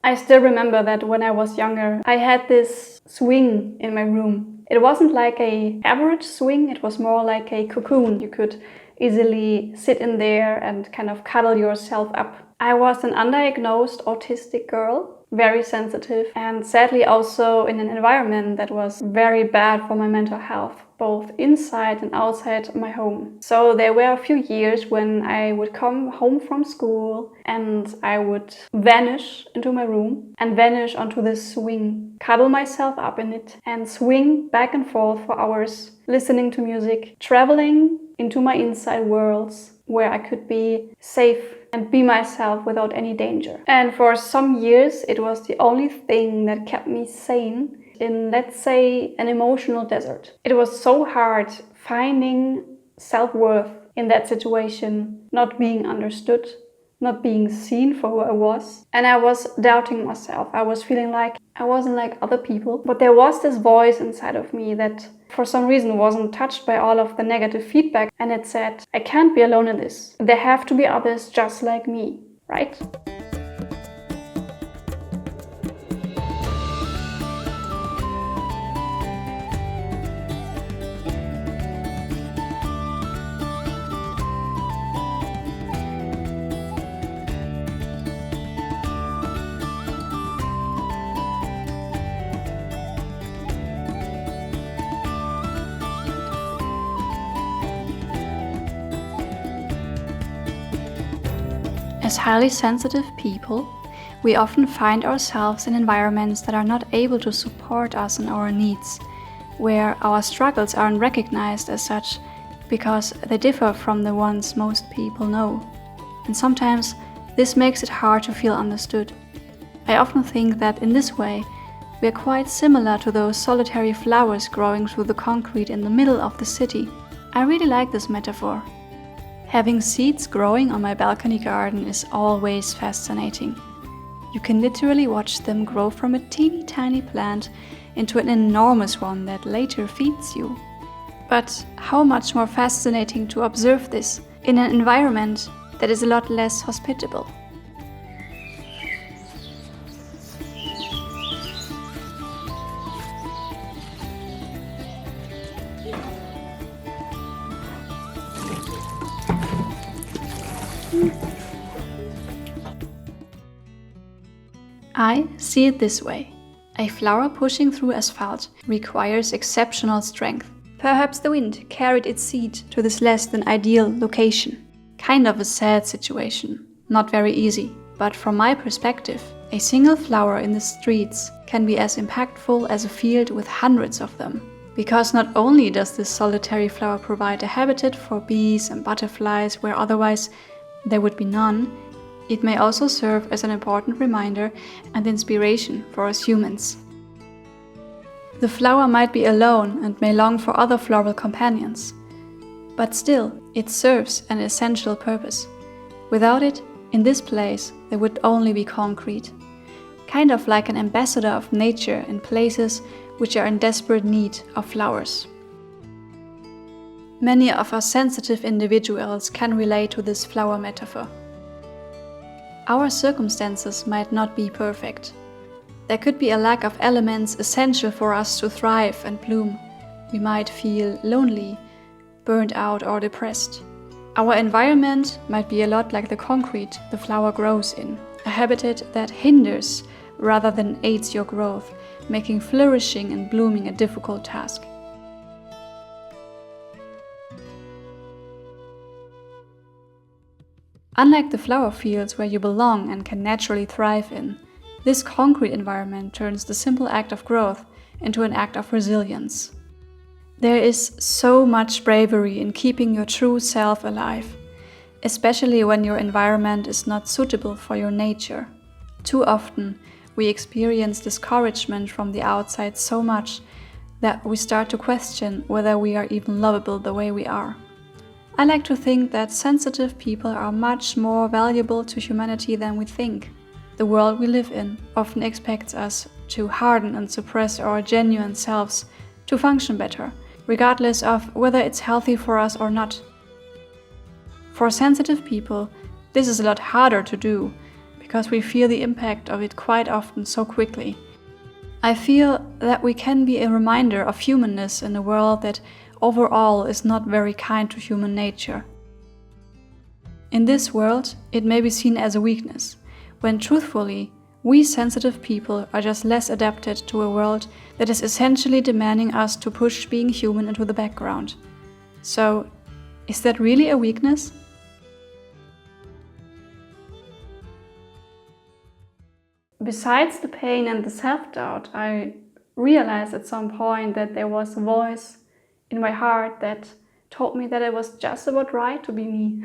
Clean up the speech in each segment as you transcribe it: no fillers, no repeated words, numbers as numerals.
I still remember that when I was younger, I had this swing in my room. It wasn't like an average swing, it was more like a cocoon. You could easily sit in there and kind of cuddle yourself up. I was an undiagnosed autistic girl, very sensitive, and sadly also in an environment that was very bad for my mental health, both inside and outside my home. So there were a few years when I would come home from school and I would vanish into my room and vanish onto this swing, cuddle myself up in it and swing back and forth for hours, listening to music, traveling into my inside worlds where I could be safe and be myself without any danger. And for some years, it was the only thing that kept me sane in, let's say, an emotional desert. It was so hard finding self-worth in that situation, not being understood, not being seen for who I was. And I was doubting myself. I was feeling like I wasn't like other people. But there was this voice inside of me that for some reason wasn't touched by all of the negative feedback. And it said, I can't be alone in this. There have to be others just like me, right? As highly sensitive people, we often find ourselves in environments that are not able to support us in our needs, where our struggles aren't recognized as such because they differ from the ones most people know. And sometimes this makes it hard to feel understood. I often think that in this way, we are quite similar to those solitary flowers growing through the concrete in the middle of the city. I really like this metaphor. Having seeds growing on my balcony garden is always fascinating. You can literally watch them grow from a teeny tiny plant into an enormous one that later feeds you. But how much more fascinating to observe this in an environment that is a lot less hospitable. I see it this way. A flower pushing through asphalt requires exceptional strength. Perhaps the wind carried its seed to this less than ideal location. Kind of a sad situation. Not very easy. But from my perspective, a single flower in the streets can be as impactful as a field with hundreds of them. Because not only does this solitary flower provide a habitat for bees and butterflies where otherwise there would be none, it may also serve as an important reminder and inspiration for us humans. The flower might be alone and may long for other floral companions, but still, it serves an essential purpose. Without it, in this place, there would only be concrete, kind of like an ambassador of nature in places which are in desperate need of flowers. Many of us sensitive individuals can relate to this flower metaphor. Our circumstances might not be perfect. There could be a lack of elements essential for us to thrive and bloom. We might feel lonely, burned out or depressed. Our environment might be a lot like the concrete the flower grows in, a habitat that hinders rather than aids your growth, making flourishing and blooming a difficult task. Unlike the flower fields where you belong and can naturally thrive in, this concrete environment turns the simple act of growth into an act of resilience. There is so much bravery in keeping your true self alive, especially when your environment is not suitable for your nature. Too often, we experience discouragement from the outside so much that we start to question whether we are even lovable the way we are. I like to think that sensitive people are much more valuable to humanity than we think. The world we live in often expects us to harden and suppress our genuine selves to function better, regardless of whether it's healthy for us or not. For sensitive people, this is a lot harder to do, because we feel the impact of it quite often so quickly. I feel that we can be a reminder of humanness in a world that overall is not very kind to human nature. In this world, it may be seen as a weakness, when truthfully, we sensitive people are just less adapted to a world that is essentially demanding us to push being human into the background. So, is that really a weakness? Besides the pain and the self-doubt, I realized at some point that there was a voice in my heart that told me that it was just about right to be me,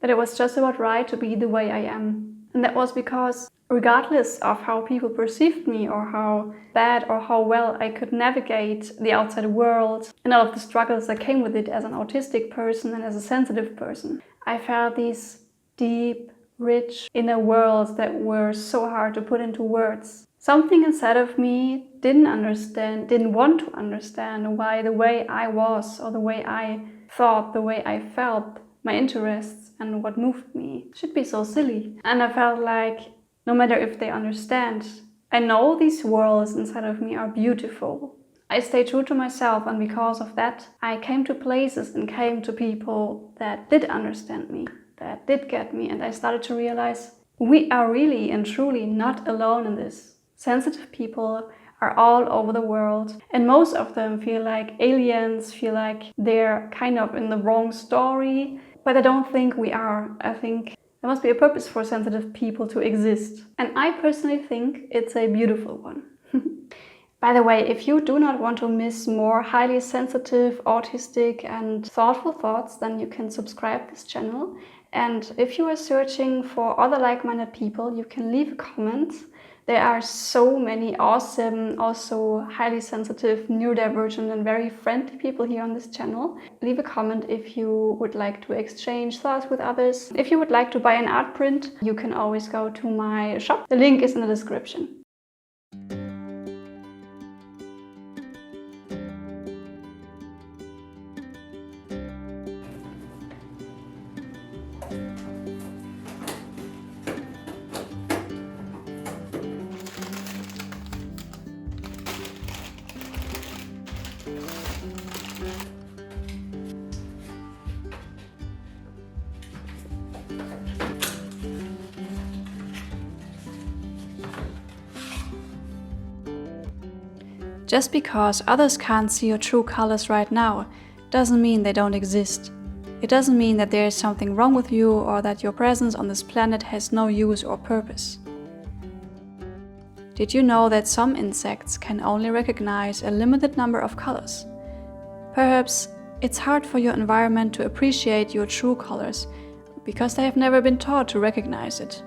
that it was just about right to be the way I am. And that was because regardless of how people perceived me or how bad or how well I could navigate the outside world and all of the struggles that came with it as an autistic person and as a sensitive person, I felt these deep, rich inner worlds that were so hard to put into words. Something inside of me didn't want to understand why the way I was or the way I thought, the way I felt, my interests and what moved me should be so silly. And I felt like no matter if they understand, I know these worlds inside of me are beautiful. I stay true to myself, and because of that, I came to places and came to people that did understand me, that did get me, and I started to realize we are really and truly not alone in this. Sensitive people are all over the world, and most of them feel like aliens, feel like they're kind of in the wrong story, but I don't think we are. I think there must be a purpose for sensitive people to exist. And I personally think it's a beautiful one. By the way, if you do not want to miss more highly sensitive, autistic and thoughtful thoughts, then you can subscribe this channel. And if you are searching for other like-minded people, you can leave a comment. There are so many awesome, also highly sensitive, neurodivergent and very friendly people here on this channel. Leave a comment if you would like to exchange thoughts with others. If you would like to buy an art print, you can always go to my shop. The link is in the description. Just because others can't see your true colors right now doesn't mean they don't exist. It doesn't mean that there is something wrong with you or that your presence on this planet has no use or purpose. Did you know that some insects can only recognize a limited number of colors? Perhaps it's hard for your environment to appreciate your true colors because they have never been taught to recognize it.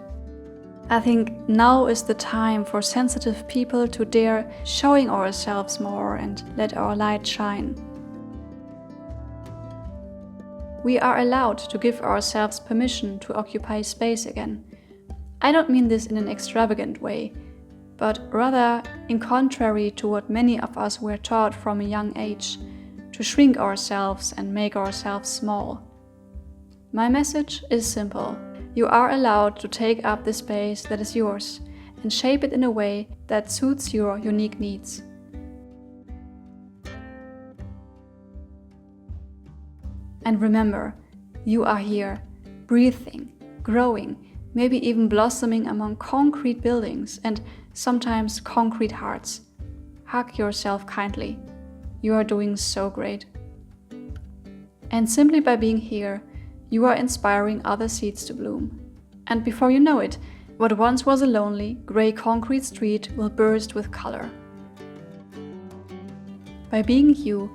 I think now is the time for sensitive people to dare showing ourselves more and let our light shine. We are allowed to give ourselves permission to occupy space again. I don't mean this in an extravagant way, but rather in contrary to what many of us were taught from a young age, to shrink ourselves and make ourselves small. My message is simple. You are allowed to take up the space that is yours and shape it in a way that suits your unique needs. And remember, you are here, breathing, growing, maybe even blossoming among concrete buildings and sometimes concrete hearts. Hug yourself kindly. You are doing so great. And simply by being here, you are inspiring other seeds to bloom. And before you know it, what once was a lonely, grey concrete street will burst with color. By being you,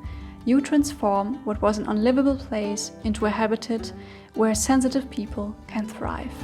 you transform what was an unlivable place into a habitat where sensitive people can thrive.